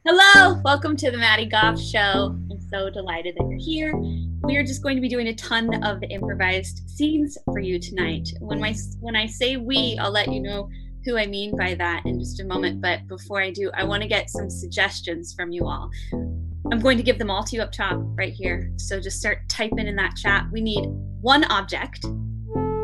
Hello, welcome to the Madi Goff Show. I'm so delighted that you're here. We are just going to be doing a ton of improvised scenes for you tonight. When I say we, I'll let you know who I mean by that in just a moment. But before I do, I want to get some suggestions from you all. I'm going to give them all to you up top right here. So just start typing in that chat. We need one object.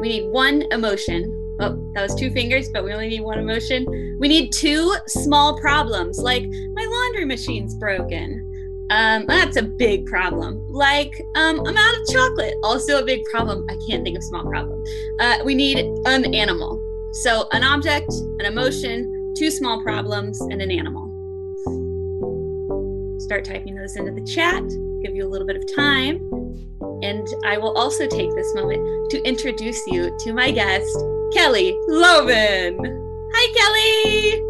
We need one emotion. Oh, that was 2 fingers, but we only need one emotion. We need 2 small problems, like my laundry machine's broken. That's a big problem. Like, I'm out of chocolate, also a big problem. I can't think of small problem. We need an animal. So an object, an emotion, 2 small problems, and an animal. Start typing those into the chat, give you a little bit of time. And I will also take this moment to introduce you to my guest, Kelly Loman. Hi, Kelly.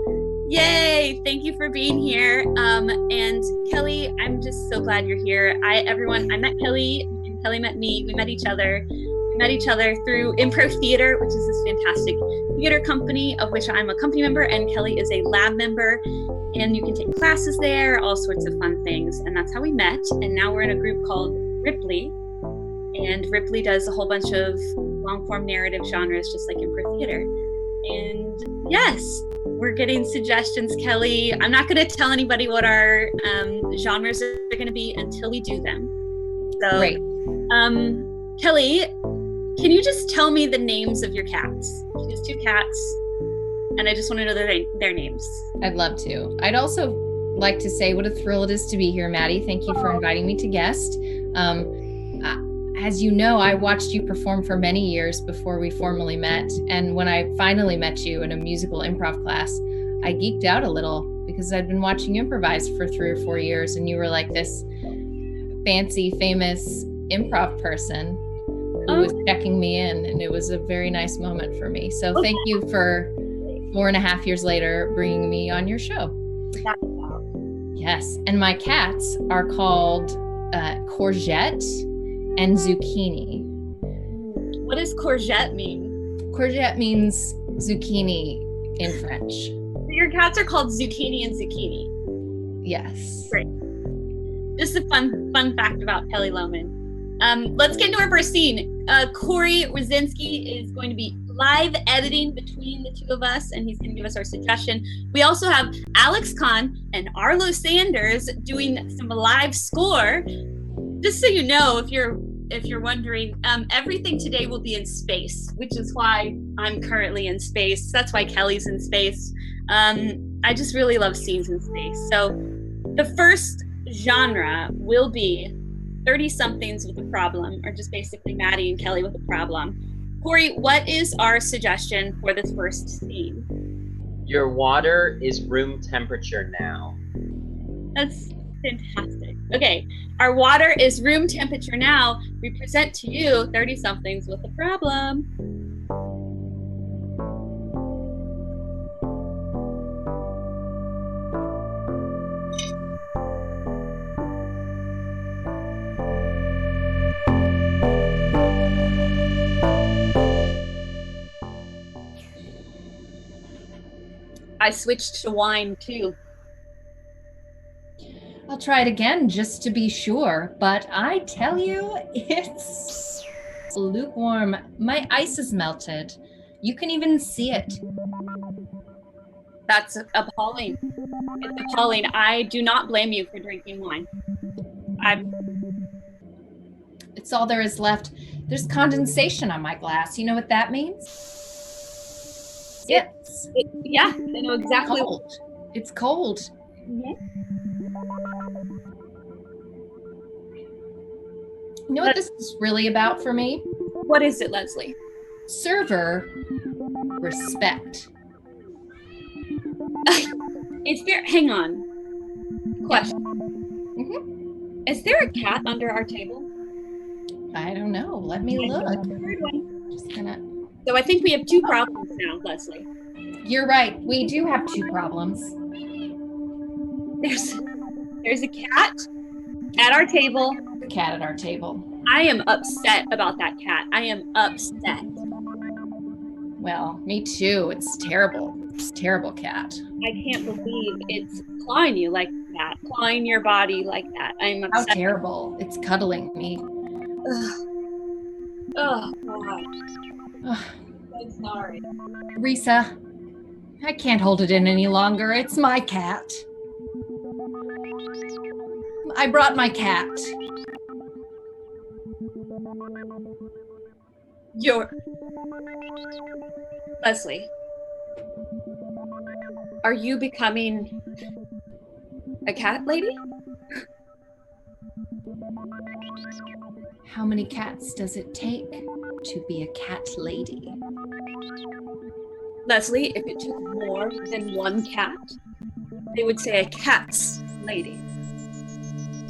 Yay. Thank you for being here. And Kelly, I'm just so glad you're here. I met Kelly and Kelly met me. We met each other. We met each other through Improv Theater, which is this fantastic theater company of which I'm a company member, and Kelly is a lab member. And you can take classes there, all sorts of fun things. And that's how we met. And now we're in a group called Ripley. And Ripley does a whole bunch of long-form narrative genres, just like improv theater. And yes, we're getting suggestions, Kelly. I'm not going to tell anybody what our genres are going to be until we do them. So, Great. Kelly, can you just tell me the names of your cats? She has 2 cats, and I just want to know their names. I'd love to. I'd also like to say what a thrill it is to be here, Maddie. Thank you for inviting me to guest. As you know, I watched you perform for many years before we formally met. And when I finally met you in a musical improv class, I geeked out a little because I'd been watching you improvise for 3 or 4 years. And you were like this fancy, famous improv person who was checking me in. And it was a very nice moment for me. So thank you for 4.5 years later bringing me on your show. Yes. And my cats are called Courgette and Zucchini. What does courgette mean? Courgette means zucchini in French. Your cats are called Zucchini and Zucchini. Yes. Great. Just a fun fact about Kelly Loman. Let's get into our first scene. Corey Rosinski is going to be live editing between the 2 of us, and he's going to give us our suggestion. We also have Alex Kahn and Arlo Sanders doing some live score. Just so you know, if you're wondering, everything today will be in space, which is why I'm currently in space. That's why Kelly's in space. I just really love scenes in space. So the first genre will be 30-somethings with a problem, or just basically Maddie and Kelly with a problem. Corey, what is our suggestion for this first scene? Your water is room temperature now. That's fantastic. Okay, our water is room temperature now. We present to you 30-somethings with a problem. I switched to wine too. I'll try it again just to be sure, but I tell you, it's lukewarm. My ice is melted. You can even see it. That's appalling. It's appalling. I do not blame you for drinking wine. It's all there is left. There's condensation on my glass. You know what that means? Yes. Yeah, I know exactly. Cold. It's cold. Yeah. You know what this is really about for me? What is it, Leslie? Server respect. Hang on. Question. Mm-hmm. Is there a cat under our table? I don't know. Let me look. Third one. Just gonna. So I think we have 2 problems now, Leslie. You're right. We do have 2 problems. There's a cat at our table. The cat at our table. I am upset about that cat. I am upset. Well, me too. It's terrible. It's a terrible cat. I can't believe it's clawing you like that, clawing your body like that. I'm How upset. terrible. It's cuddling me. Ugh. Oh, God. Ugh. I'm sorry. Risa, I can't hold it in any longer. It's my cat. I brought my cat. Leslie, are you becoming a cat lady? How many cats does it take to be a cat lady? Leslie, if it took more than 1 cat, they would say a cat's lady.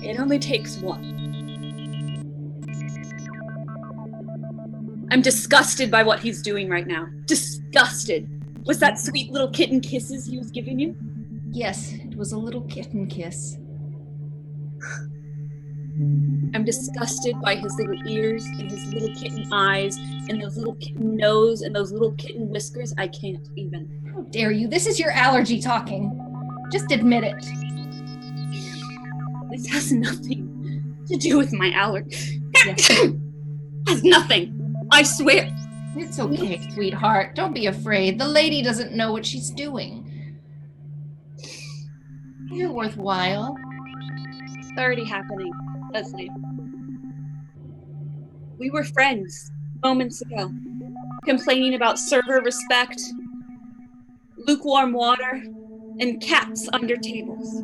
It only takes 1. I'm disgusted by what he's doing right now. Disgusted. Was that sweet little kitten kisses he was giving you? Yes, it was a little kitten kiss. I'm disgusted by his little ears and his little kitten eyes and those little kitten nose and those little kitten whiskers. I can't even. How dare you? This is your allergy talking. Just admit it. This has nothing to do with my allergy. Yes. Has nothing. I swear. It's okay, sweetheart. Don't be afraid. The lady doesn't know what she's doing. You're worthwhile. It's already happening, Leslie. We were friends moments ago, complaining about server respect, lukewarm water, and cats under tables.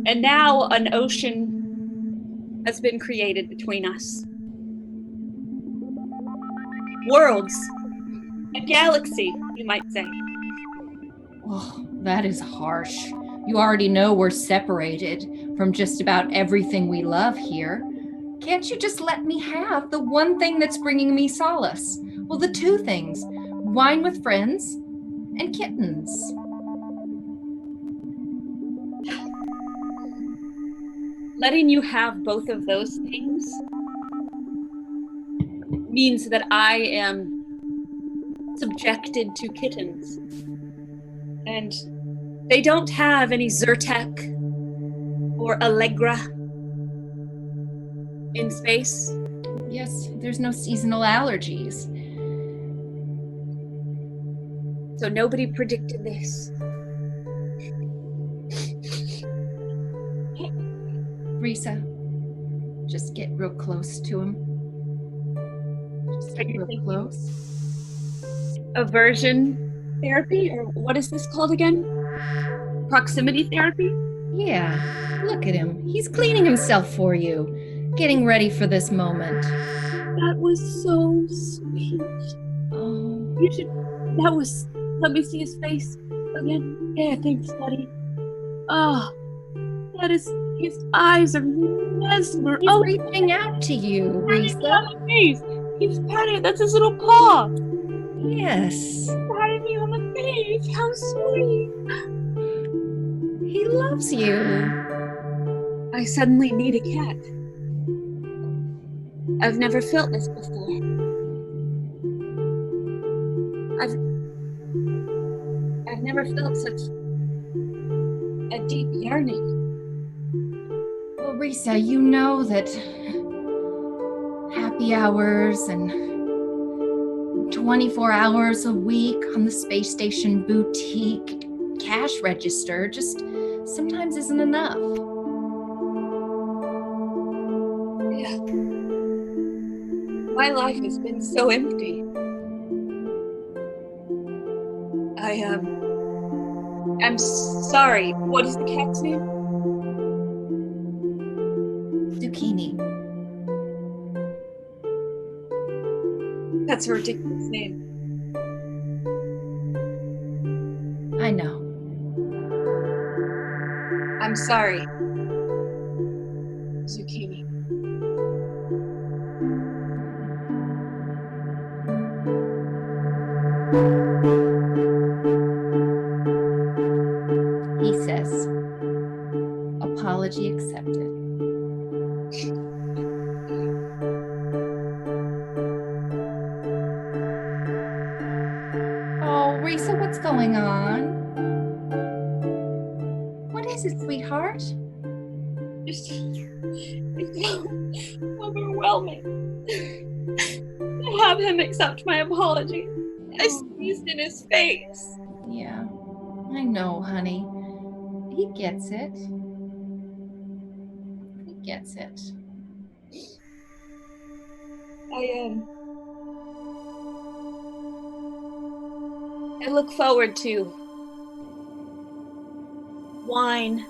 And now an ocean has been created between us. Worlds. A galaxy, you might say. Oh, that is harsh. You already know we're separated from just about everything we love here. Can't you just let me have the one thing that's bringing me solace? Well, the 2 things. Wine with friends and kittens. Letting you have both of those things means that I am subjected to kittens. And they don't have any Zyrtec or Allegra in space. Yes, there's no seasonal allergies. So nobody predicted this. Risa, just get real close to him. Just get real close. Aversion therapy, or what is this called again? Proximity therapy? Yeah, look at him. He's cleaning himself for you, getting ready for this moment. That was so sweet. Oh, Let me see his face again. Yeah, thanks, buddy. Oh, his eyes are mesmer. he's reaching out to you, Risa. He's patting, that's his little paw. Yes, Patting me on the face. How sweet. he loves you. I suddenly need a cat. I've never felt this before. I've never felt such a deep yearning. Well, Risa, you know that happy hours and 24 hours a week on the space station boutique cash register just sometimes isn't enough. Yeah. My life has been so empty. I'm sorry. What is the cat's name? Zucchini. That's a ridiculous name. I know. I'm sorry. He says, apology accepted. Oh, Risa, what's going on? What is it, sweetheart? It's overwhelming to have him accept my apology. I sneezed in his face. Yeah, I know, honey. He gets it. He gets it. I look forward to wine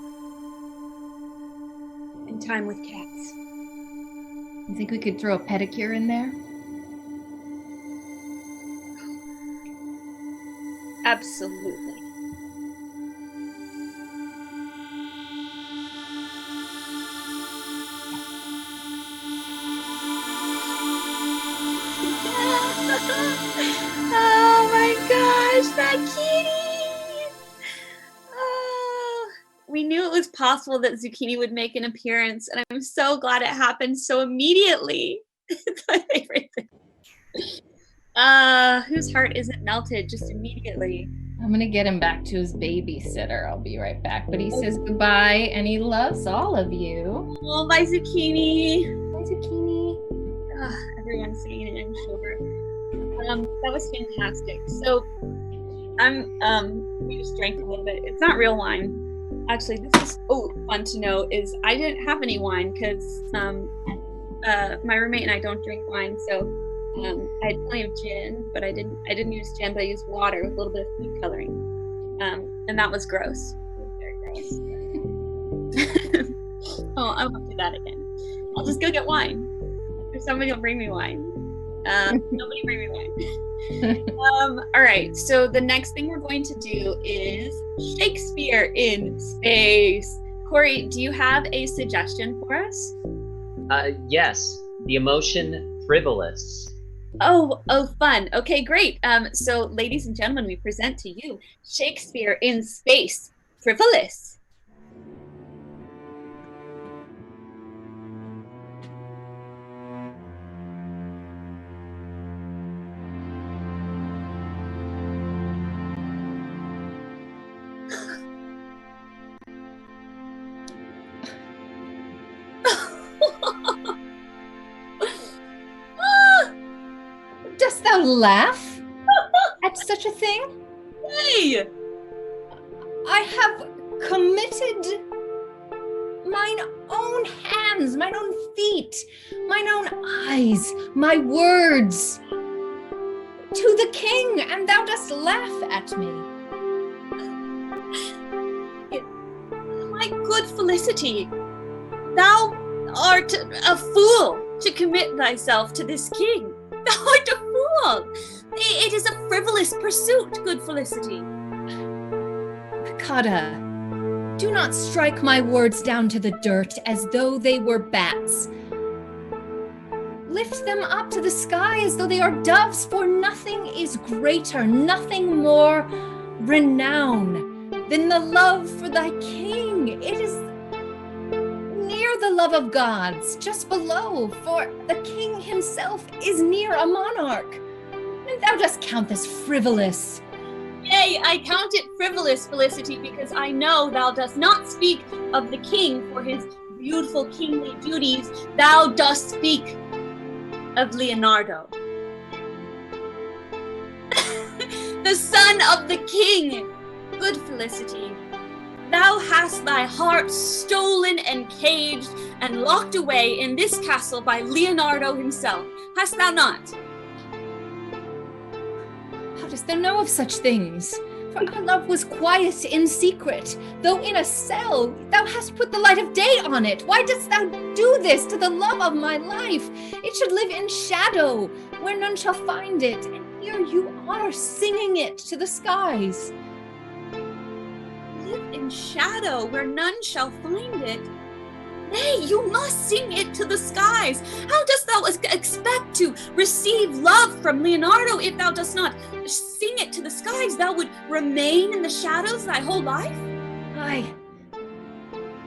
and time with cats. You think we could throw a pedicure in there? Absolutely. Oh my gosh, that kitty! Oh, we knew it was possible that Zucchini would make an appearance, and I'm so glad it happened so immediately. It's my favorite thing. Whose heart isn't melted just immediately? I'm gonna get him back to his babysitter. I'll be right back. But he says goodbye and he loves all of you. Oh, bye, Zucchini. Bye, Zucchini. Everyone's saying it, I'm sure. That was fantastic. So we just drank a little bit. It's not real wine. Actually, this is fun to know is I didn't have any wine because my roommate and I don't drink wine, so I had plenty of gin, but I didn't use gin, but I used water with a little bit of food coloring. And that was gross. It was very gross. Oh, I won't do that again. I'll just go get wine. Or somebody will bring me wine. Nobody bring me wine. All right, so the next thing we're going to do is Shakespeare in space. Corey, do you have a suggestion for us? Yes, the emotion frivolous. Oh, fun. Okay, great. So ladies and gentlemen, we present to you Shakespeare in space, frivolous. Dost thou laugh at such a thing? Hey! I have committed mine own hands, mine own feet, mine own eyes, my words to the king, and thou dost laugh at me. My good Felicity, thou art a fool to commit thyself to this king. Thou art a fool. It is a frivolous pursuit, good Felicity. Picada, do not strike my words down to the dirt as though they were bats. Lift them up to the sky as though they are doves, for nothing is greater, nothing more renowned than the love for thy king. It is near the love of gods, just below, for the king himself is near a monarch. And thou dost count this frivolous. Yea, I count it frivolous, Felicity, because I know thou dost not speak of the king for his beautiful kingly duties. Thou dost speak of Leonardo, the son of the king. Good Felicity, thou hast thy heart stolen and caged and locked away in this castle by Leonardo himself. Hast thou not? How dost thou know of such things? For our love was quiet in secret, though in a cell thou hast put the light of day on it. Why dost thou do this to the love of my life? It should live in shadow, where none shall find it. And here you are, singing it to the skies. Live in shadow, where none shall find it. Nay, you must sing it to the skies. How dost thou expect to receive love from Leonardo if thou dost not sing it to the skies? Thou would remain in the shadows thy whole life? Aye,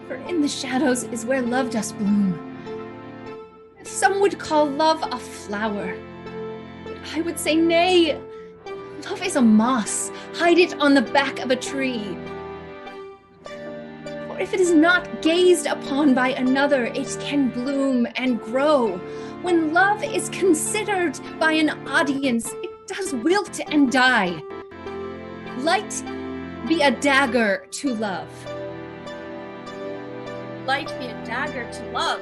for in the shadows is where love does bloom. Some would call love a flower, but I would say nay. Love is a moss. Hide it on the back of a tree. For if it is not gazed upon by another, it can bloom and grow. When love is considered by an audience, it does wilt and die. Light be a dagger to love. Light be a dagger to love.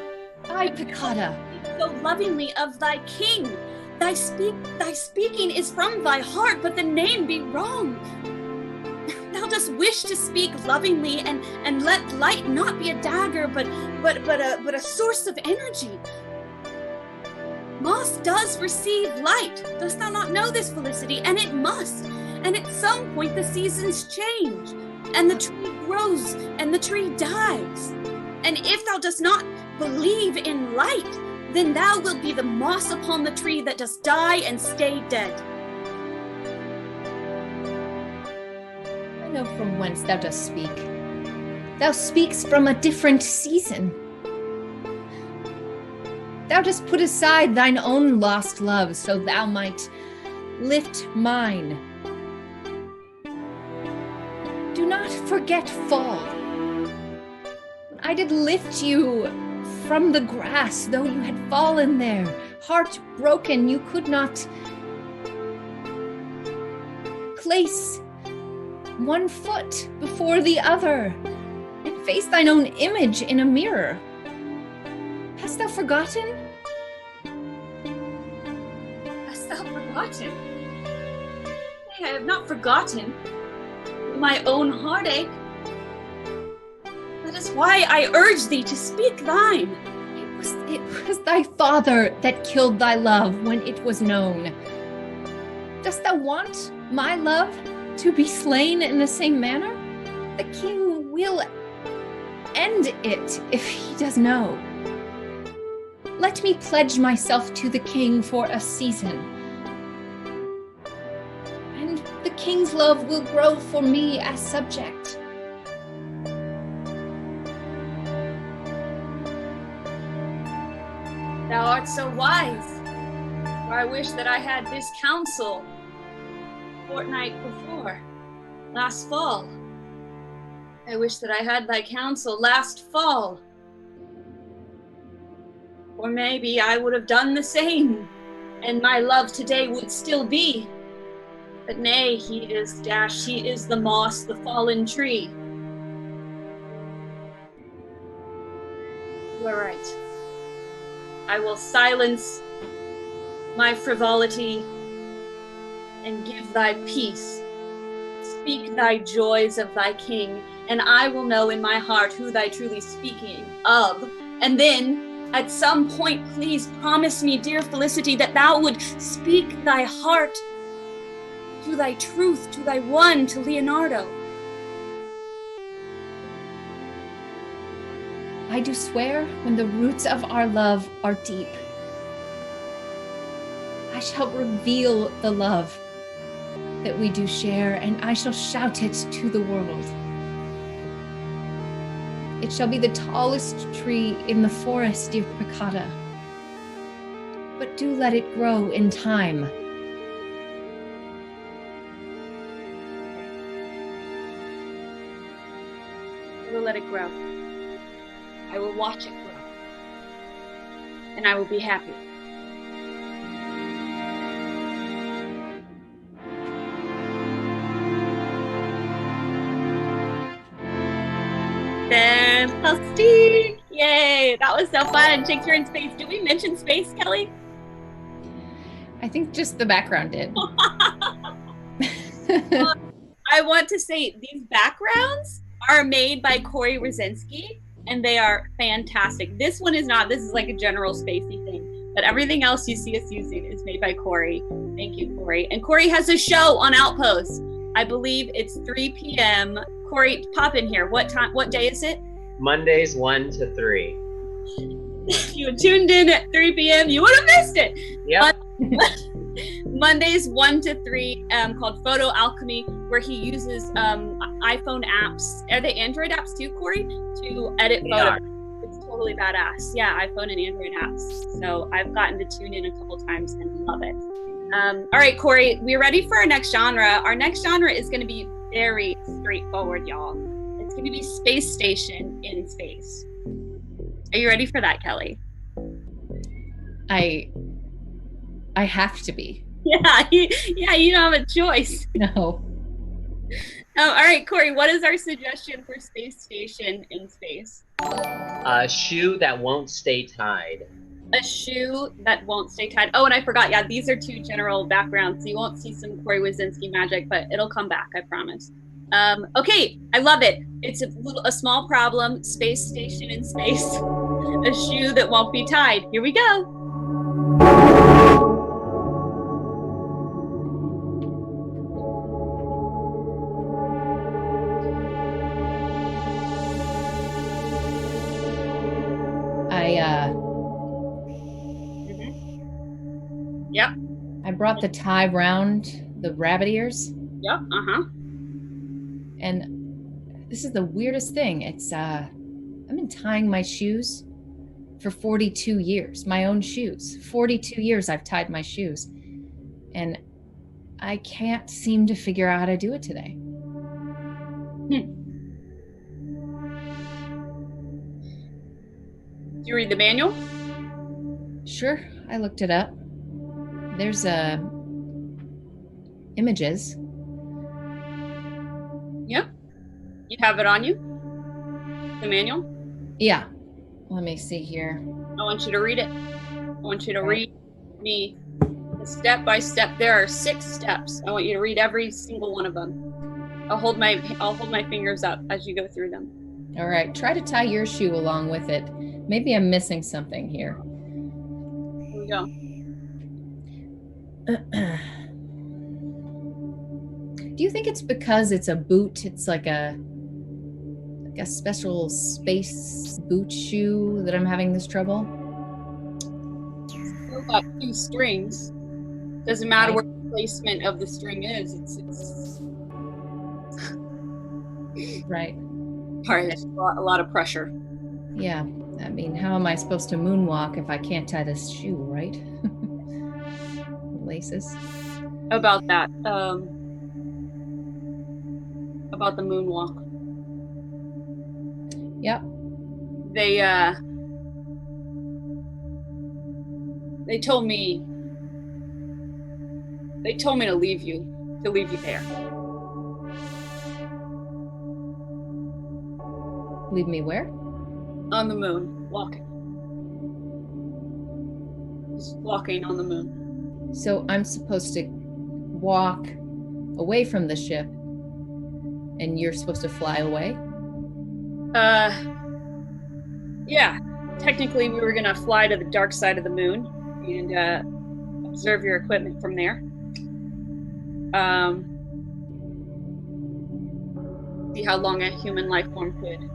Aye, Piccotta. So lovingly of thy king. Thy speaking is from thy heart, but the name be wrong. Thou dost wish to speak lovingly and let light not be a dagger, but a source of energy. Moss does receive light. Dost thou not know this, Felicity? And it must. And at some point the seasons change, and the tree grows, and the tree dies. And if thou dost not believe in light, then thou wilt be the moss upon the tree that does die and stay dead. I know from whence thou dost speak. Thou speaks from a different season. Thou dost put aside thine own lost love, so thou might lift mine. Do not forget fall. I did lift you from the grass, though you had fallen there, heart broken, you could not place one foot before the other and face thine own image in a mirror. Hast thou forgotten? Hast thou forgotten? Nay, I have not forgotten my own heartache. That is why I urge thee to speak thine. It was thy father that killed thy love when it was known. Dost thou want my love to be slain in the same manner? The king will end it if he does know. Let me pledge myself to the king for a season, and the king's love will grow for me as subject. Thou art so wise, for I wish that I had this counsel fortnight before, last fall. I wish that I had thy counsel last fall. Or maybe I would have done the same, and my love today would still be. But nay, he is dashed, he is the moss, the fallen tree. You are right. I will silence my frivolity and give thy peace. Speak thy joys of thy king, and I will know in my heart who thy truly speaking of. And then, at some point, please promise me, dear Felicity, that thou would speak thy heart to thy truth, to thy one, to Leonardo. I do swear when the roots of our love are deep, I shall reveal the love that we do share, and I shall shout it to the world. It shall be the tallest tree in the forest, dear Piccotta. But do let it grow in time. I will let it grow. I will watch it grow. And I will be happy. Fantastic! Yay! That was so fun. Shakespeare in space. Did we mention space, Kelly? I think just the background did. I want to say these backgrounds are made by Corey Rosinski, and they are fantastic. This one is not. This is like a general spacey thing. But everything else you see us using is made by Corey. Thank you, Corey. And Corey has a show on Outpost. I believe it's 3 p.m. Corey, pop in here. What time? What day is it? Mondays 1 to 3. If you had tuned in at 3 p.m., you would have missed it. Yep. Mondays 1 to 3, called Photo Alchemy, where he uses iPhone apps. Are they Android apps too, Corey? To edit photos. It's totally badass. Yeah, iPhone and Android apps. So I've gotten to tune in a couple times and love it. All right, Corey, we're ready for our next genre. Our next genre is going to be very straightforward, y'all. It's going to be space station in space. Are you ready for that, Kelly? I have to be. Yeah, you don't have a choice. No. All right, Corey, what is our suggestion for space station in space? A shoe that won't stay tied. A shoe that won't stay tied. Oh, and I forgot. Yeah, these are 2 general backgrounds. So you won't see some Corey Wazinski magic, but it'll come back, I promise. Okay, I love it. It's a small problem. Space station in space. A shoe that won't be tied. Here we go. Yep. I brought the tie round the rabbit ears. Yep. And this is the weirdest thing. It's I've been tying my shoes for 42 years, my own shoes. 42 years I've tied my shoes. And I can't seem to figure out how to do it today. Do you read the manual? Sure, I looked it up. There's images. Yep. You have it on you? The manual? Yeah. Let me see here. I want you to read it. I want you to read me the step by step. There are 6 steps. I want you to read every single one of them. I'll hold my fingers up as you go through them. All right. Try to tie your shoe along with it. Maybe I'm missing something here. Here we go. Do you think it's because it's a boot? It's like a special space boot shoe that I'm having this trouble? Still got 2 strings. Doesn't matter where the placement of the string is. It's right. Sorry, there's a lot of pressure. Yeah. I mean, how am I supposed to moonwalk if I can't tie this shoe, right? Laces. About that. About the moonwalk. Yep. They told me to leave you there. Leave me where? On the moon, walking. Just walking on the moon. So I'm supposed to walk away from the ship and you're supposed to fly away? Yeah. Technically, we were going to fly to the dark side of the moon and observe your equipment from there. See how long a human life form could,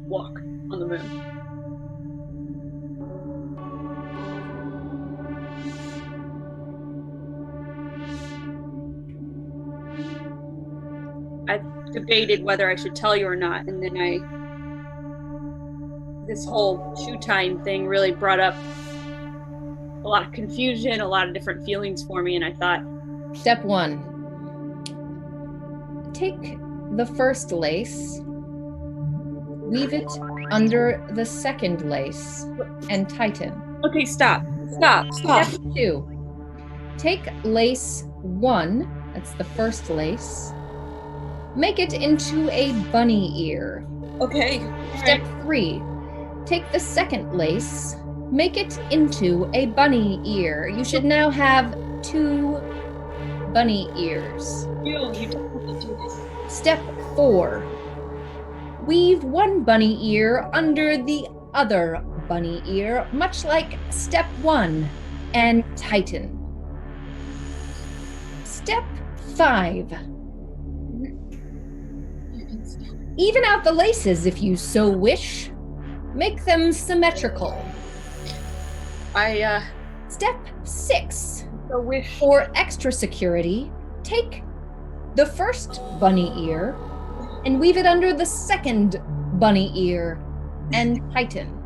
walk on the moon. I debated whether I should tell you or not, and then this whole shoe tying thing really brought up a lot of confusion, a lot of different feelings for me, and I thought... Step 1. Take the first lace, weave it under the second lace, and tighten. Okay, stop. Step 2. Take lace 1, that's the first lace, make it into a bunny ear. Okay. Step 3. Take the second lace, make it into a bunny ear. You should now have 2 bunny ears. You don't have to do this. Step 4. Weave 1 bunny ear under the other bunny ear, much like step 1, and tighten. Step 5. Even out the laces if you so wish. Make them symmetrical. Step 6. So wish. For extra security, take the first bunny ear and weave it under the second bunny ear and tighten.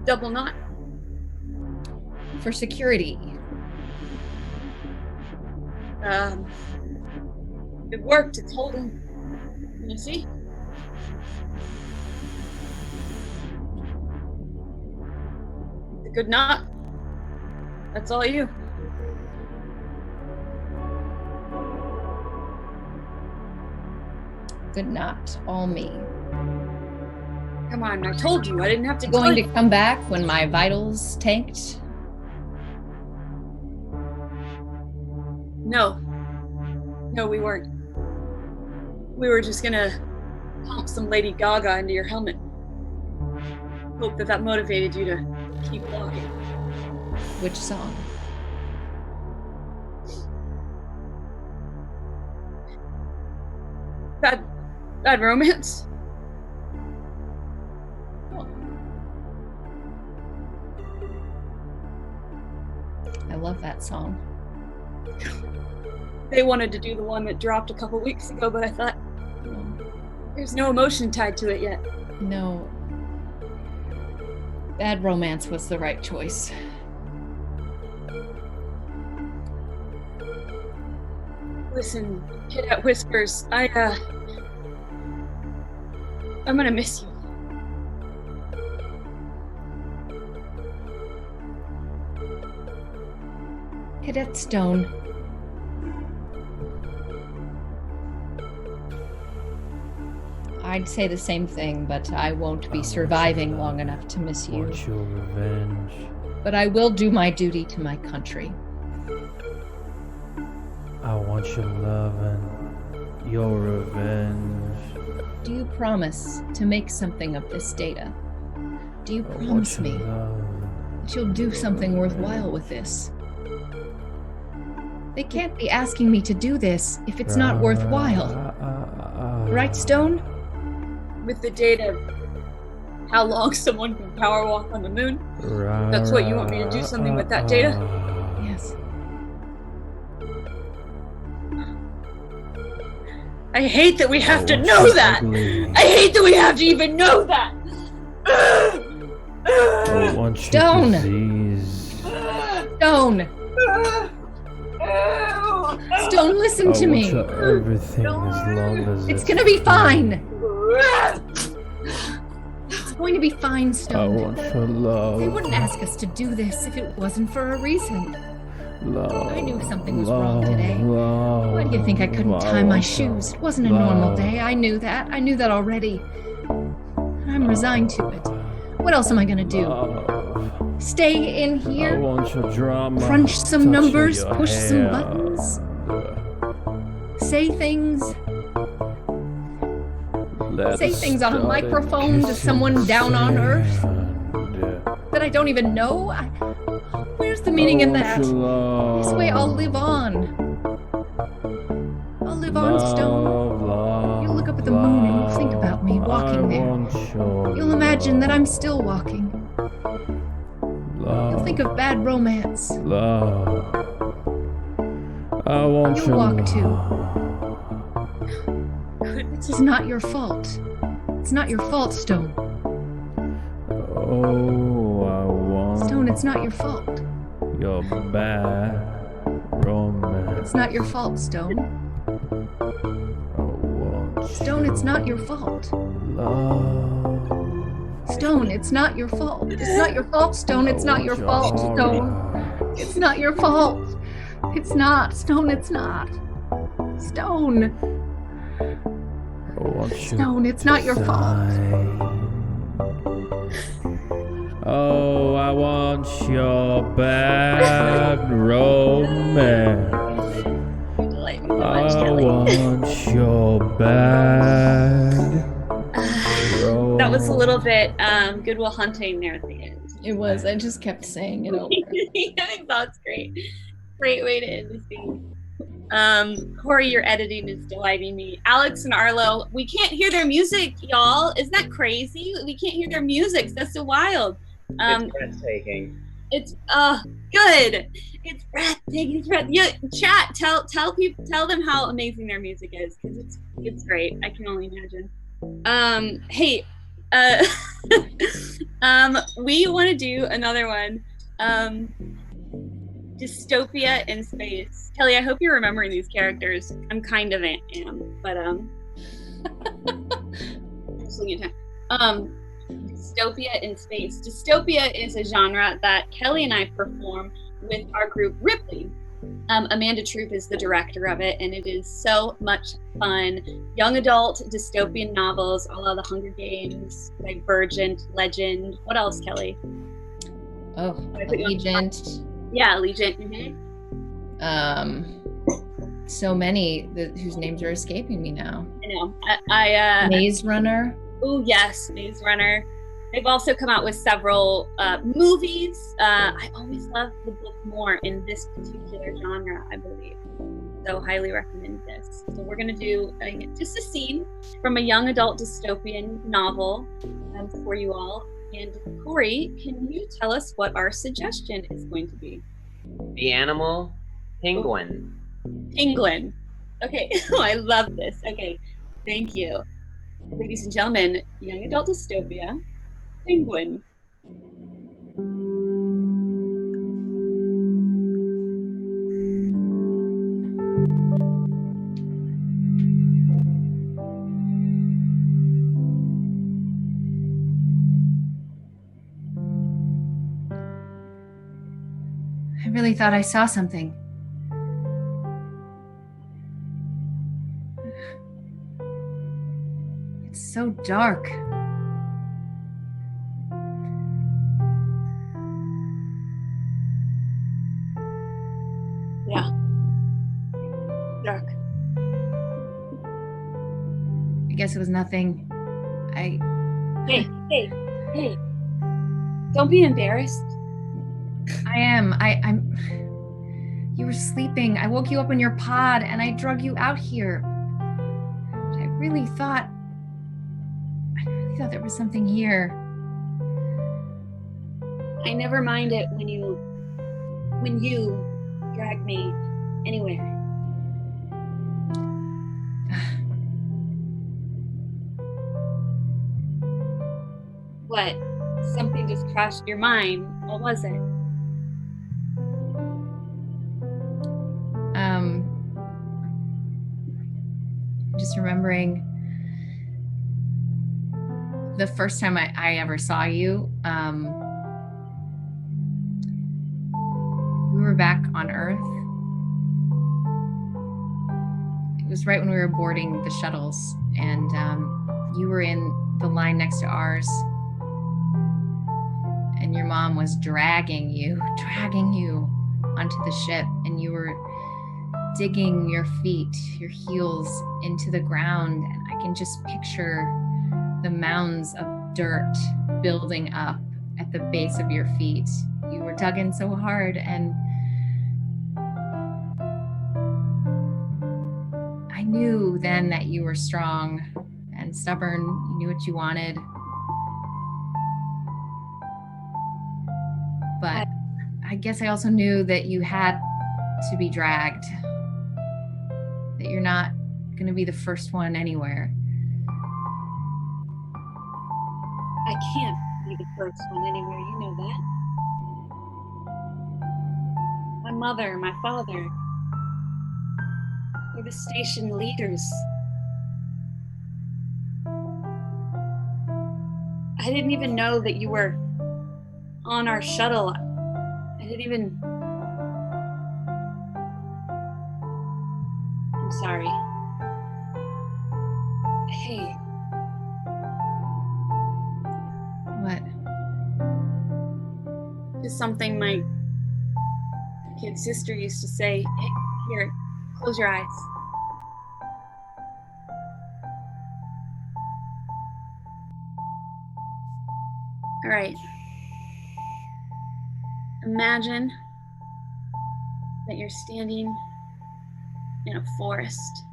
Double knot. For security. It worked. It's holding. Can you see? It's a good knot. That's all you. Good knot. All me. Come on, I told you. I didn't have to Going to come back when my vitals tanked? No. No, we weren't. We were just gonna pump some Lady Gaga into your helmet. Hope that motivated you to keep walking. Which song? Bad Romance? Oh. I love that song. They wanted to do the one that dropped a couple weeks ago, but I thought there's no emotion tied to it yet. No. Bad Romance was the right choice. Listen, Kid at Whispers, I'm gonna miss you. Cadet Stone. I'd say the same thing, but I won't be surviving long enough to miss you. Want your revenge. But I will do my duty to my country. I want your love and your revenge. Do you promise to make something of this data? Do you promise me that you'll do something worthwhile with this? They can't be asking me to do this if it's not worthwhile. Right, Stone? With the data of how long someone can power walk on the moon? That's what you want me to do, something with that data? Yes. I hate that we have to know that! I hate that we have to even know that! I want your Stone! disease. Stone! Stone, listen to me. I want your everything as long as It's gonna be fine. It's going to be fine, I Stone. want your love. They wouldn't ask us to do this if it wasn't for a reason. Love. I knew something was wrong today. Love. Why do you think I couldn't tie my shoes? It wasn't a normal day. I knew that. I knew that already. I'm resigned to it. What else am I gonna do? Love. Stay in I here? want your drama. Crunch some Touch numbers? your Push some hair. buttons? Say things? Say things on a microphone to someone down on Earth that I don't even know? Where's the meaning in that? This way I'll live on. I'll live on, Stone. You'll look up at the moon and you'll think about me walking there. You'll imagine that I'm still walking. You'll think of Bad Romance. Love. I want You'll your walk love. too. This is not your fault. It's not your fault, Stone. Oh, I want Stone, it's not your fault. your bad romance. It's not your fault, Stone. I want Stone, it's not your fault. love. Stone, it's not your fault. It's not your fault, Stone. It's not your fault, Stone. It's not your fault. It's not. Stone, it's not. Stone. Stone, it's not your fault. Oh, I want your bad romance. I want your bad romance. That was a little bit Good Will Hunting there at the end. It was. I just kept saying it over. I think that's great. Great way to end the scene. Corey, your editing is delighting me. Alex and Arlo, we can't hear their music, y'all. Isn't that crazy? We can't hear their music. That's so wild. It's breathtaking. It's good. It's breathtaking. It's breathtaking. Yeah, chat. Tell people. Tell them how amazing their music is because it's great. I can only imagine. Hey, we want to do another one. Dystopia in space. Kelly, I hope you're remembering these characters. I'm kind of am, but just looking at time. Dystopia in space. Dystopia is a genre that Kelly and I perform with our group Ripley. Amanda Troop is the director of it, and it is so much fun. Young adult dystopian novels, a la The Hunger Games, Divergent, Legend. What else, Kelly? Oh, Allegiant. Yeah, Allegiant. So many whose names are escaping me now. I know. Maze Runner. Oh yes, Maze Runner. They've also come out with several movies. I always love the book more in this particular genre, I believe. So highly recommend this. So we're gonna do just a scene from a young adult dystopian novel for you all. And Corey, can you tell us what our suggestion is going to be? The animal penguin. Penguin. Okay. Oh, I love this. Okay. Thank you. Ladies and gentlemen, young adult dystopia, penguin. I really thought I saw something. It's so dark. Yeah. Dark. I guess it was nothing. Hey. Don't be embarrassed. I am. I'm. You were sleeping. I woke you up in your pod and I drug you out here. But I really thought there was something here. I never mind it when you drag me anywhere. What? Something just crossed your mind. What was it? Just remembering the first time I ever saw you. We were back on Earth. It was right when we were boarding the shuttles, and you were in the line next to ours. And your mom was dragging you onto the ship, and you were digging your feet, your heels into the ground, and I can just picture the mounds of dirt building up at the base of your feet. You were dug in so hard, and I knew then that you were strong and stubborn. You knew what you wanted. But I guess I also knew that you had to be dragged, that you're not going to be the first one anywhere. I can't be the first one anywhere, you know that. My mother, my father, they're the station leaders. I didn't even know that you were on our shuttle. I didn't even... I'm sorry. Hey. What? Just something my kid sister used to say. Hey, here, close your eyes. All right. Imagine that you're standing in a forest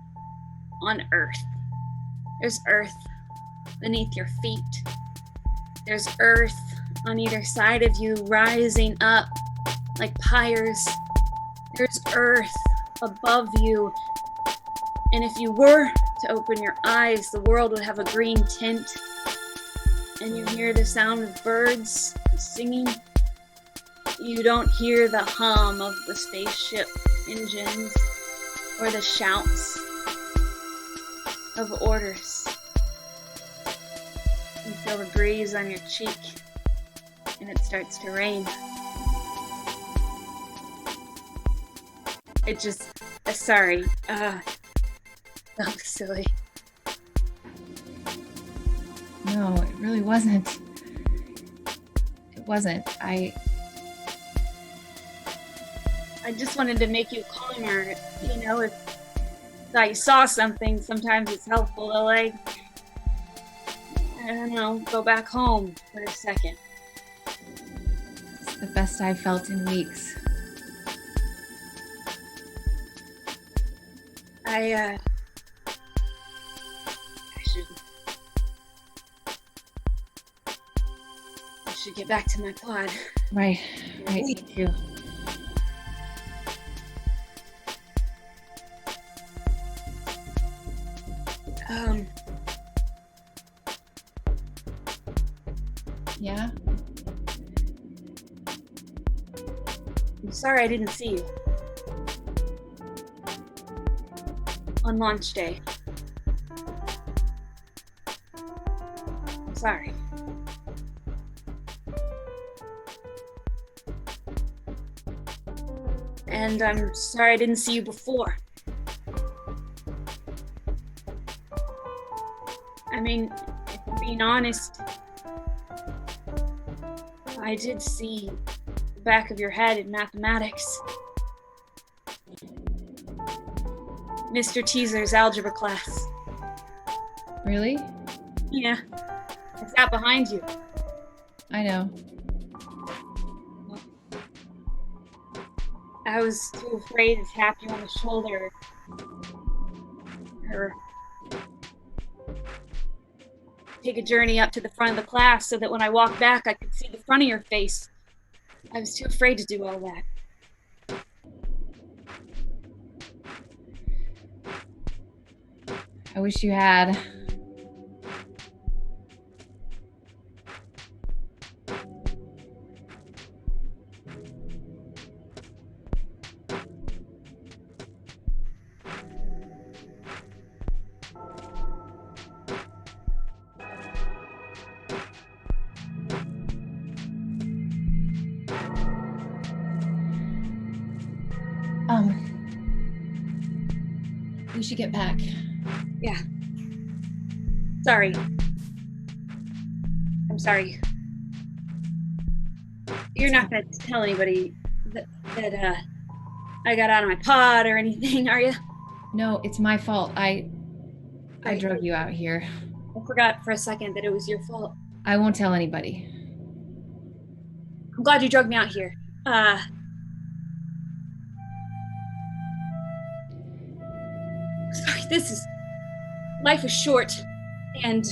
on Earth. There's Earth beneath your feet. There's Earth on either side of you rising up like pyres. There's Earth above you. And if you were to open your eyes, the world would have a green tint. And you hear the sound of birds singing. You don't hear the hum of the spaceship engines or the shouts of orders. You feel the breeze on your cheek, and it starts to rain. It just, sorry, that was silly. No, it really wasn't. It wasn't. I just wanted to make you calmer. You know, if I saw something, sometimes it's helpful to, like, I don't know, go back home for a second. It's the best I've felt in weeks. I should get back to my pod. Right, me too. Yeah? I'm sorry I didn't see you on launch day. I'm sorry. And I'm sorry I didn't see you before. I mean, if I'm being honest, I did see the back of your head in mathematics. Mr. Teaser's algebra class. Really? Yeah. I sat behind you. I know. I was too afraid to tap you on the shoulder. Or take a journey up to the front of the class so that when I walked back I could see the front of your face. I was too afraid to do all that. I wish you had. We should get back. Yeah. Sorry. I'm sorry. You're not gonna tell anybody that I got out of my pod or anything, are you? No, it's my fault. I drove you out here. I forgot for a second that it was your fault. I won't tell anybody. I'm glad you drug me out here. Sorry, life is short, and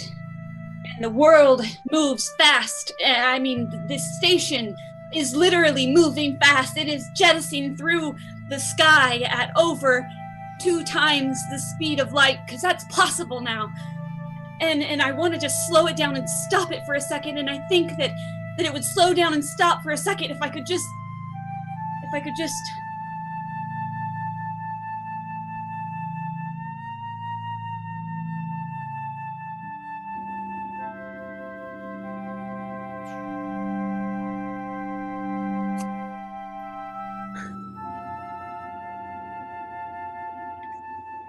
the world moves fast. I mean, this station is literally moving fast. It is jettisoning through the sky at over 2 times the speed of light, because that's possible now. And I want to just slow it down and stop it for a second, and I think that it would slow down and stop for a second if I could just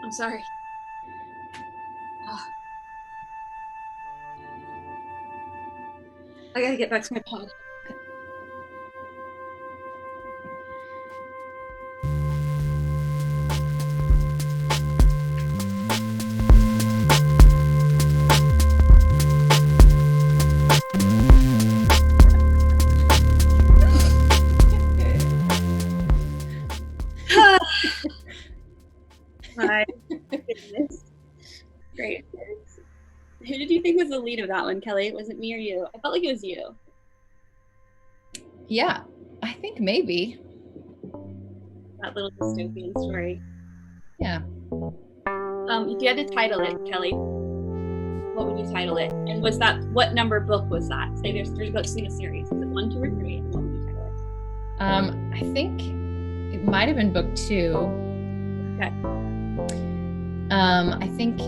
I'm sorry. I gotta get back to my pod. Great. Who did you think was the lead of that one, Kelly? Was it me or you? I felt like it was you. Yeah, I think maybe. That little dystopian story. Yeah. If you had to title it, Kelly, what would you title it? And what number book was that? Say there's 3 books in the series. Is it 1, 2, or 3? And what would you title it? I think it might have been book 2. Okay. I think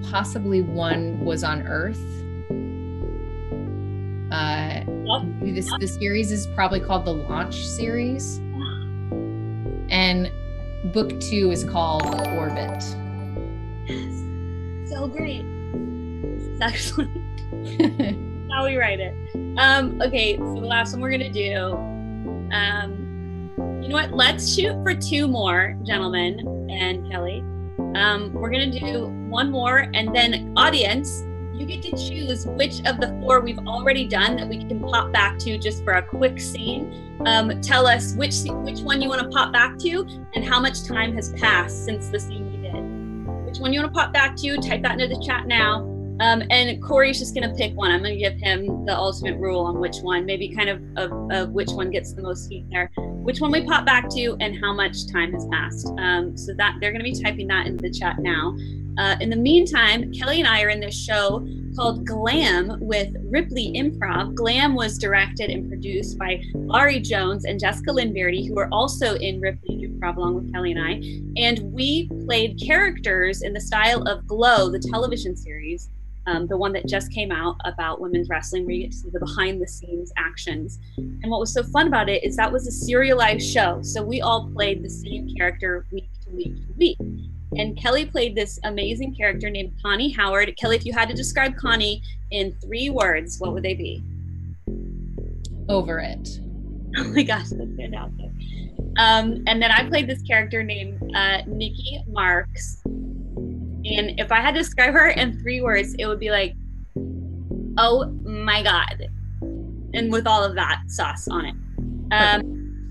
possibly 1 was on Earth. The series is probably called the Launch series. And book 2 is called Orbit. Yes. So great. This is excellent. How we write it. Okay, so the last one we're gonna do. You know what? Let's shoot for 2 more, gentlemen and Kelly. We're gonna do 1 more, and then audience, you get to choose which of the 4 we've already done that we can pop back to just for a quick scene. Tell us which one you want to pop back to and how much time has passed since the scene we did. Which one you want to pop back to, type that into the chat now. And Corey's just going to pick one. I'm going to give him the ultimate rule on which one, maybe kind of which one gets the most heat there. Which one we pop back to and how much time has passed. So that they're going to be typing that into the chat now. In the meantime, Kelly and I are in this show called Glam with Ripley Improv. Glam was directed and produced by Laurie Jones and Jessica Lynn Verdi, who are also in Ripley Improv along with Kelly and I. And we played characters in the style of Glow, the television series, the one that just came out about women's wrestling, where you get to see the behind the scenes actions. And what was so fun about it is that was a serialized show. So we all played the same character week to week to week. And Kelly played this amazing character named Connie Howard. Kelly, if you had to describe Connie in 3 words, what would they be? Over it. Oh my gosh, that's fantastic. And then I played this character named Nikki Marks. And if I had to describe her in 3 words, it would be like, oh my God. And with all of that sauce on it.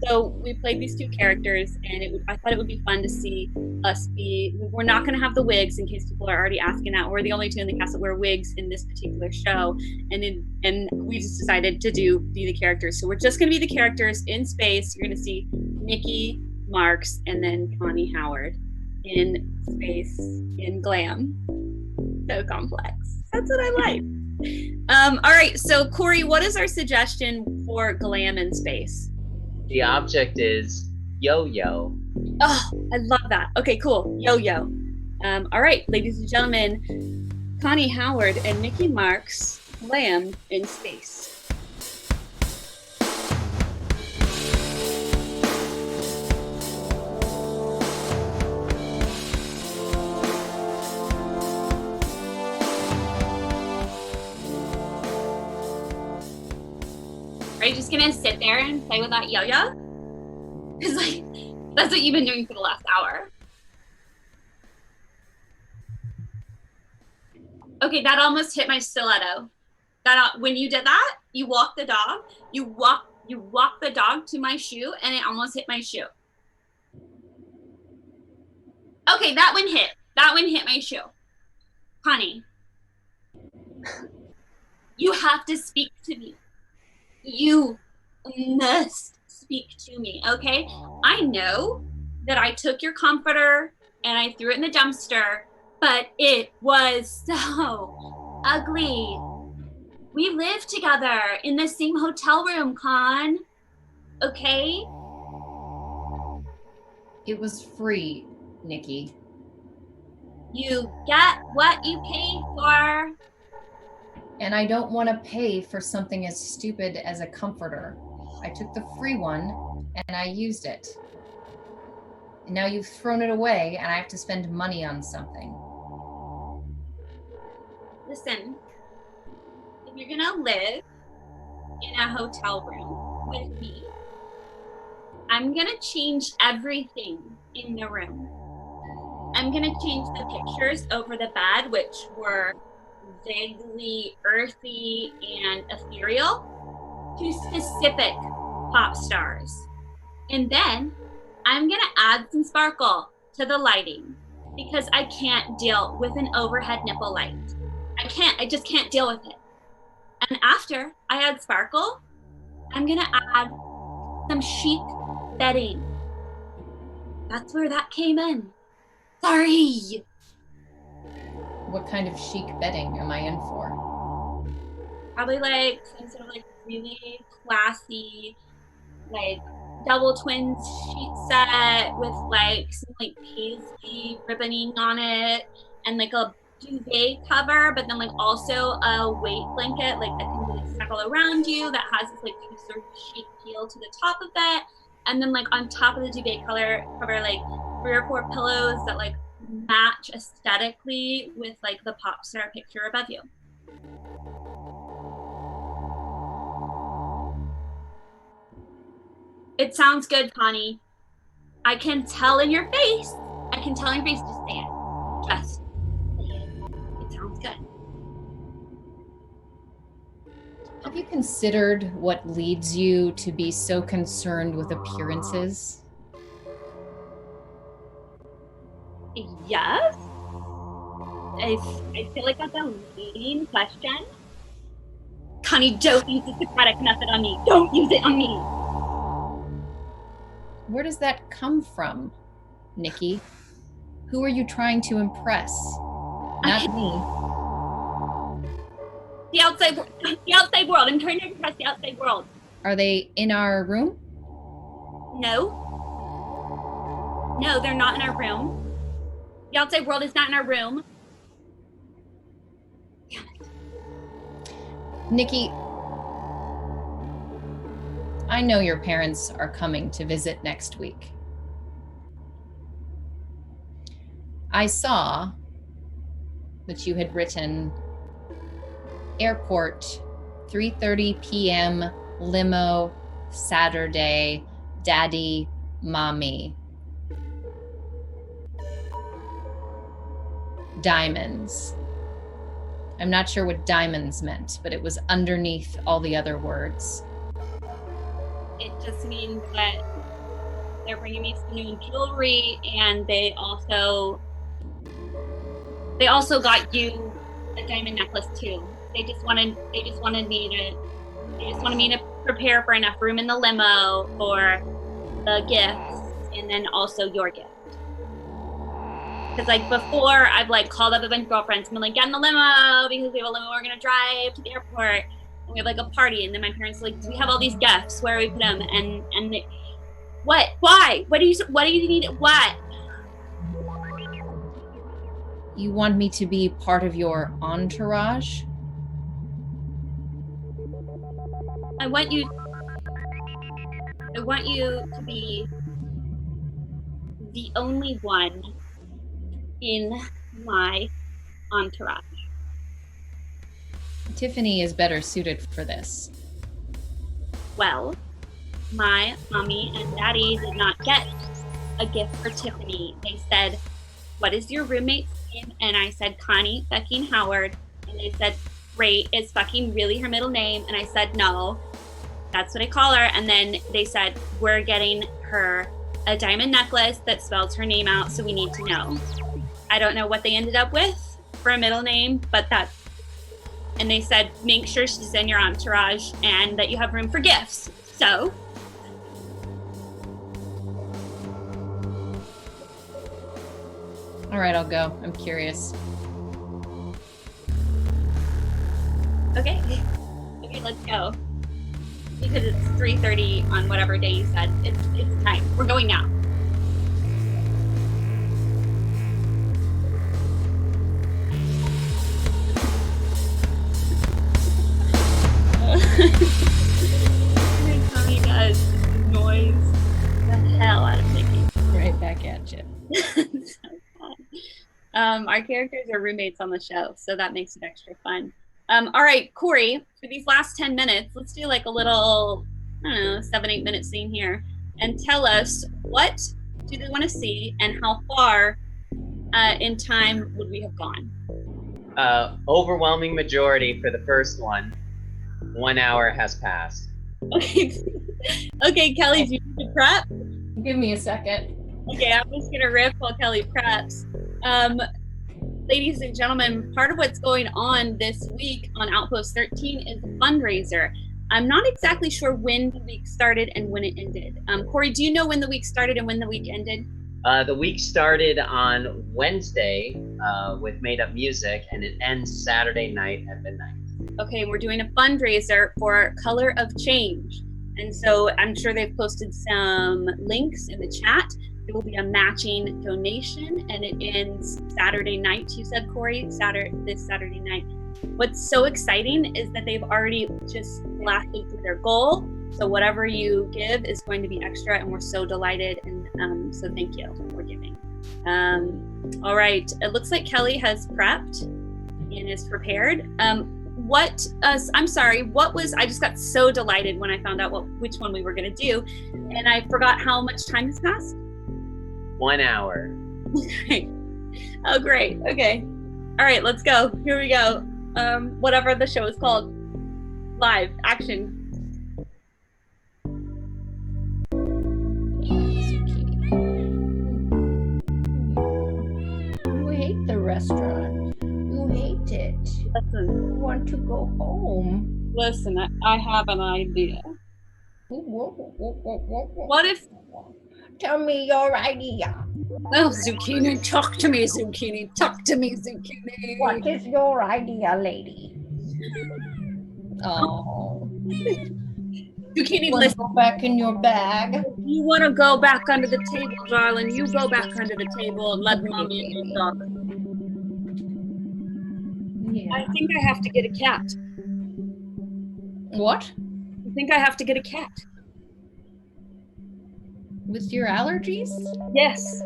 So we played these 2 characters, and I thought it would be fun to see us we're not going to have the wigs in case people are already asking that. We're the only 2 in the cast that wear wigs in this particular show. And we just decided to be the characters. So we're just going to be the characters in space. You're going to see Nikki Marks and then Connie Howard in space in Glam. So complex. That's what I like. All right. So Corey, what is our suggestion for Glam in space? The object is yo-yo. Oh, I love that. Okay, cool. Yo-yo. All right, ladies and gentlemen, Connie Howard and Nikki Marks, Glam in space. Are you just gonna sit there and play with that yo-yo? Because that's what you've been doing for the last hour. Okay, that almost hit my stiletto. When you did that, you walked the dog. You walked the dog to my shoe, and it almost hit my shoe. Okay, that one hit. That one hit my shoe. Honey, you have to speak to me. You must speak to me, okay? I know that I took your comforter and I threw it in the dumpster, but it was so ugly. We live together in the same hotel room, Con. Okay? It was free, Nikki. You get what you pay for. And I don't want to pay for something as stupid as a comforter. I took the free one and I used it. And now you've thrown it away and I have to spend money on something. Listen, if you're gonna live in a hotel room with me, I'm gonna change everything in the room. I'm gonna change the pictures over the bed, which were vaguely earthy and ethereal, to specific pop stars. And then I'm gonna add some sparkle to the lighting. because I can't deal with an overhead nipple light. I just can't deal with it. And after I add sparkle, I'm gonna add some chic bedding. That's where that came in. Sorry. What kind of chic bedding am I in for? Probably like some sort of like really classy, like double twins sheet set with like some like paisley ribboning on it and like a duvet cover, but then like also a weight blanket like that can really snuggle around you that has this like sort of chic feel to the top of it, and then like on top of the duvet cover like 3 or 4 pillows that like match aesthetically with like the pop star picture above you. It sounds good, Connie. I can tell in your face. I can tell in your face. Just say it. Just say it. It sounds good. Have you considered what leads you to be so concerned with appearances? Yes. I feel like that's a leading question. Connie, don't use the Socratic method on me. Don't use it on me. Where does that come from, Nikki? Who are you trying to impress? Not me. The outside world. I'm trying to impress the outside world. Are they in our room? No. No, they're not in our room. The outside world is not in our room. Damn it. Nikki, I know your parents are coming to visit next week. I saw that you had written airport, 3:30 p.m. limo, Saturday, daddy, mommy. Diamonds. I'm not sure what diamonds meant, but it was underneath all the other words. It just means that they're bringing me some new jewelry, and they also got you a diamond necklace too. They just wanted me to prepare for enough room in the limo for the gifts and then also your gift. Because like before, I've like called up a bunch of girlfriends and been like, get in the limo because we have a limo. We're gonna drive to the airport. And we have like a party, and then my parents are like, we have all these gifts. Where do we put them? And they, what? Why? What do you need? What? You want me to be part of your entourage? I want you to be the only one in my entourage. Tiffany is better suited for this. Well, my mommy and daddy did not get a gift for Tiffany. They said, what is your roommate's name? And I said, Connie fucking Howard. And they said, great, is fucking really her middle name? And I said, no, that's what I call her. And then they said, we're getting her a diamond necklace that spells her name out, so we need to know. I don't know what they ended up with for a middle name, but and they said, make sure she's in your entourage and that you have room for gifts. So. All right, I'll go. I'm curious. Okay, let's go. Because it's 3:30 on whatever day you said. It's time. We're going now. Tommy does noise the hell out of Nikki. Right back at you. So fun. Our characters are roommates on the show, so that makes it extra fun. All right, Corey, for these last 10 minutes, let's do like a little, 7-8 minute scene here, and tell us what do they want to see and how far in time would we have gone? Overwhelming majority for the first one. 1 hour has passed. Okay, Kelly, do you need to prep? Give me a second. Okay, I'm just gonna rip while Kelly preps. Ladies and gentlemen, part of what's going on this week on Outpost 13 is a fundraiser. I'm not exactly sure when the week started and when it ended. Corey, do you know when the week started and when the week ended? The week started on Wednesday with Made Up Music, and it ends Saturday night at midnight. Okay, we're doing a fundraiser for Color of Change. And so I'm sure they've posted some links in the chat. There will be a matching donation, and it ends Saturday night, you said, Corey? This Saturday night. What's so exciting is that they've already just blasted through their goal. So whatever you give is going to be extra, and we're so delighted. And so thank you for giving. All right, it looks like Kelly has prepped and is prepared. I just got so delighted when I found out which one we were going to do, and I forgot how much time has passed. 1 hour. Oh, great. Okay. All right, let's go. Here we go. Whatever the show is called. Live action. You hate the restaurant. You hate it. Listen. You want to go home. Listen, I have an idea. What if... Tell me your idea. Oh, Zucchini, talk to me, Zucchini. Talk to me, Zucchini. What is your idea, lady? Oh. Zucchini, Want to listen. go back in your bag? You want to go back under the table, darling. You go back under the table and let mommy and you talk. Yeah. I think I have to get a cat. What? I think I have to get a cat. With your allergies? Yes.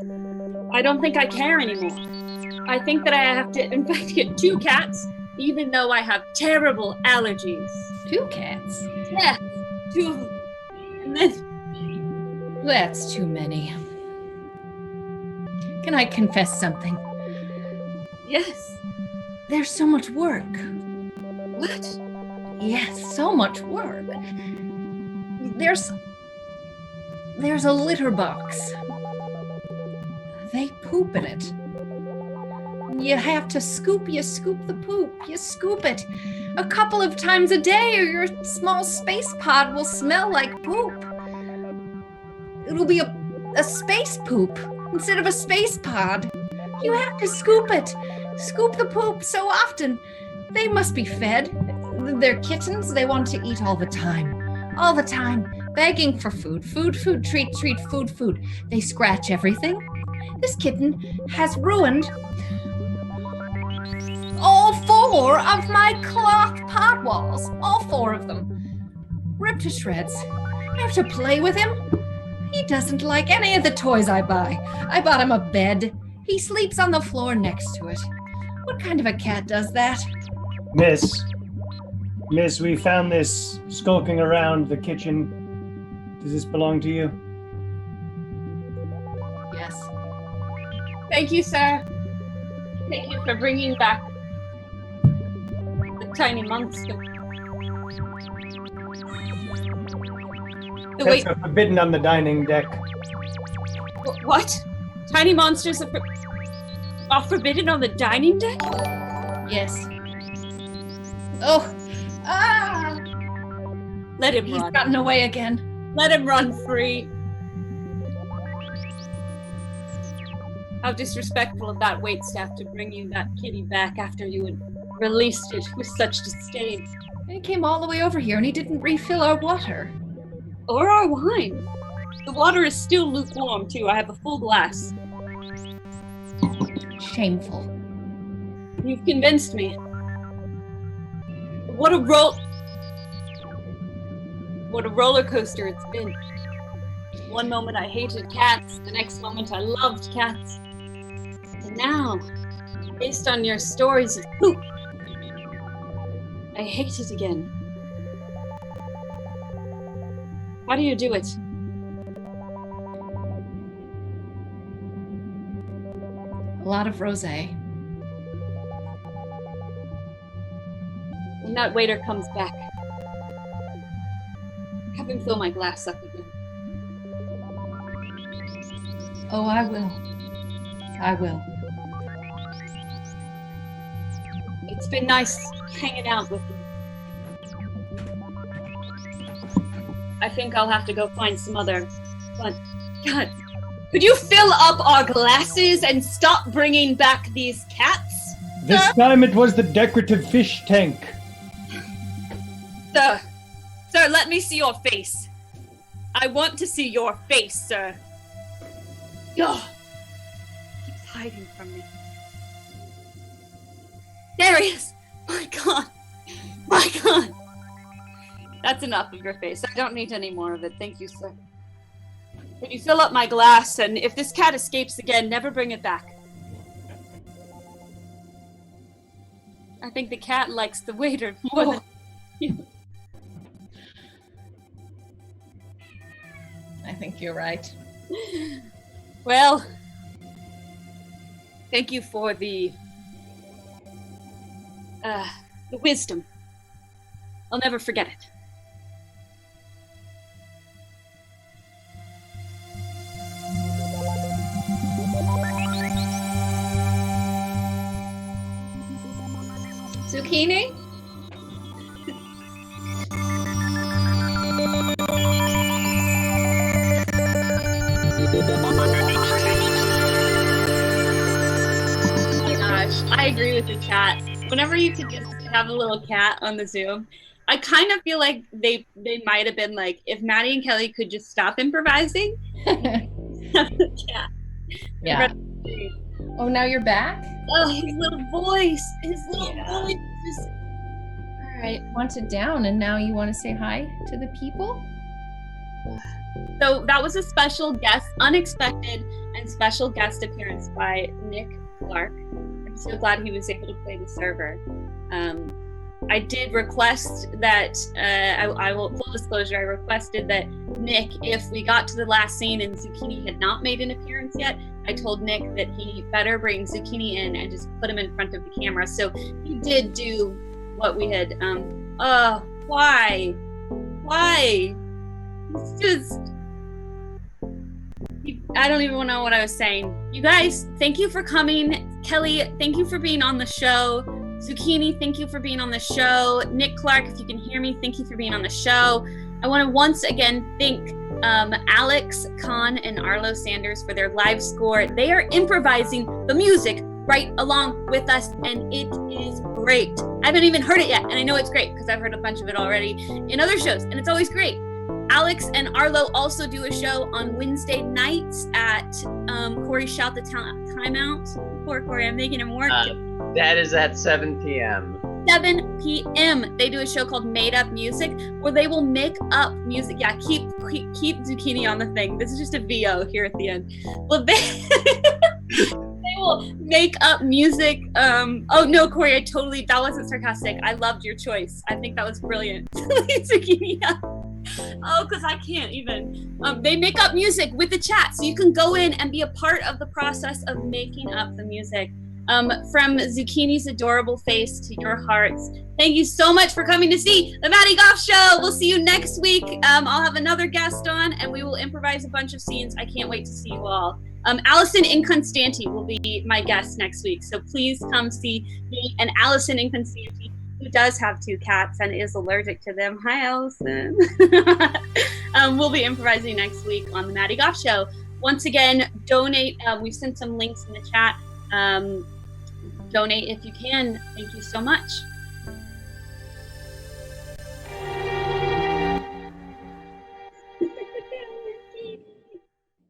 I don't think I care anymore. I think that I have to, in fact, get 2 cats, even though I have terrible allergies. 2 cats? Yeah, 2 of them. And then... That's too many. Can I confess something? Yes. There's so much work. What? Yes, so much work. There's a litter box. They poop in it. You have to scoop the poop. You scoop it a couple of times a day or your small space pod will smell like poop. It'll be a space poop instead of a space pod. You have to scoop it. Scoop the poop so often. They must be fed. They're kittens. They want to eat all the time. All the time. Begging for food. Food, treat, food. They scratch everything. This kitten has ruined all 4 of my cloth pod walls. All 4 of them. Ripped to shreds. I have to play with him. He doesn't like any of the toys I buy. I bought him a bed. He sleeps on the floor next to it. What kind of a cat does that? Miss, we found this skulking around the kitchen. Does this belong to you? Yes. Thank you, sir. Thank you for bringing back the tiny monster. Pets are forbidden on the dining deck. What? Tiny monsters are forbidden on the dining deck? Yes. Oh. Ah! Let him He's run. gotten away again. Let him run free. How disrespectful of that waitstaff to bring you that kitty back after you had released it with such disdain. He came all the way over here and he didn't refill our water. Or our wine. The water is still lukewarm, too. I have a full glass. Shameful. You've convinced me. What a roller coaster it's been. One moment I hated cats, the next moment I loved cats. And now, based on your stories of poop, I hate it again. How do you do it? A lot of rosé. When that waiter comes back, have him fill my glass up again. Oh, I will. It's been nice hanging out with you. I think I'll have to go find some other fun. God, could you fill up our glasses and stop bringing back these cats? This time it was the decorative fish tank. Sir, let me see your face. I want to see your face, sir. Ugh. Keeps hiding from me. There he is! My God! My God! That's enough of your face. I don't need any more of it. Thank you, sir. Can you fill up my glass, and if this cat escapes again, never bring it back. I think the cat likes the waiter more than you. I think you're right. Well, thank you for the wisdom. I'll never forget it. Zucchini? Oh my gosh, I agree with the chat. Whenever you could just have a little cat on the Zoom, I kind of feel like they might have been like, if Maddie and Kelly could just stop improvising, have the cat. Yeah. Oh, now you're back? Oh, his little voice. His little voice just... All right, want it down, and now you want to say hi to the people? So that was a special guest, unexpected and special guest appearance by Nick Clark. I'm so glad he was able to play the server. I did request that, I will, full disclosure, I requested that Nick, if we got to the last scene and Zucchini had not made an appearance yet, I told Nick that he better bring Zucchini in and just put him in front of the camera. So he did do what we had, why? It's just, I don't even know what I was saying. You guys, thank you for coming. Kelly, thank you for being on the show. Zucchini, thank you for being on the show. Nick Clark, if you can hear me, thank you for being on the show. I want to once again thank Alex Kahn and Arlo Sanders for their live score. They are improvising the music right along with us, and it is great. I haven't even heard it yet, and I know it's great because I've heard a bunch of it already in other shows, and it's always great. Alex and Arlo also do a show on Wednesday nights at Corey Shout the Timeout. Poor Corey, I'm making him work. That is at 7 p.m. 7 p.m. They do a show called Made Up Music, where they will make up music. Yeah, keep Zucchini on the thing. This is just a VO here at the end. Well, they will make up music. Oh no, Corey, that wasn't sarcastic. I loved your choice. I think that was brilliant. Zucchini. Oh, because I can't even. They make up music with the chat, so you can go in and be a part of the process of making up the music. From Zucchini's adorable face to your hearts. Thank you so much for coming to see the Madi Goff Show. We'll see you next week. I'll have another guest on, and we will improvise a bunch of scenes. I can't wait to see you all. Allison Inconstanti will be my guest next week, so please come see me and Allison Inconstanti, who does have 2 cats and is allergic to them. Hi, Allison. We'll be improvising next week on the Madi Goff Show. Once again, donate. We've sent some links in the chat. Donate if you can. Thank you so much.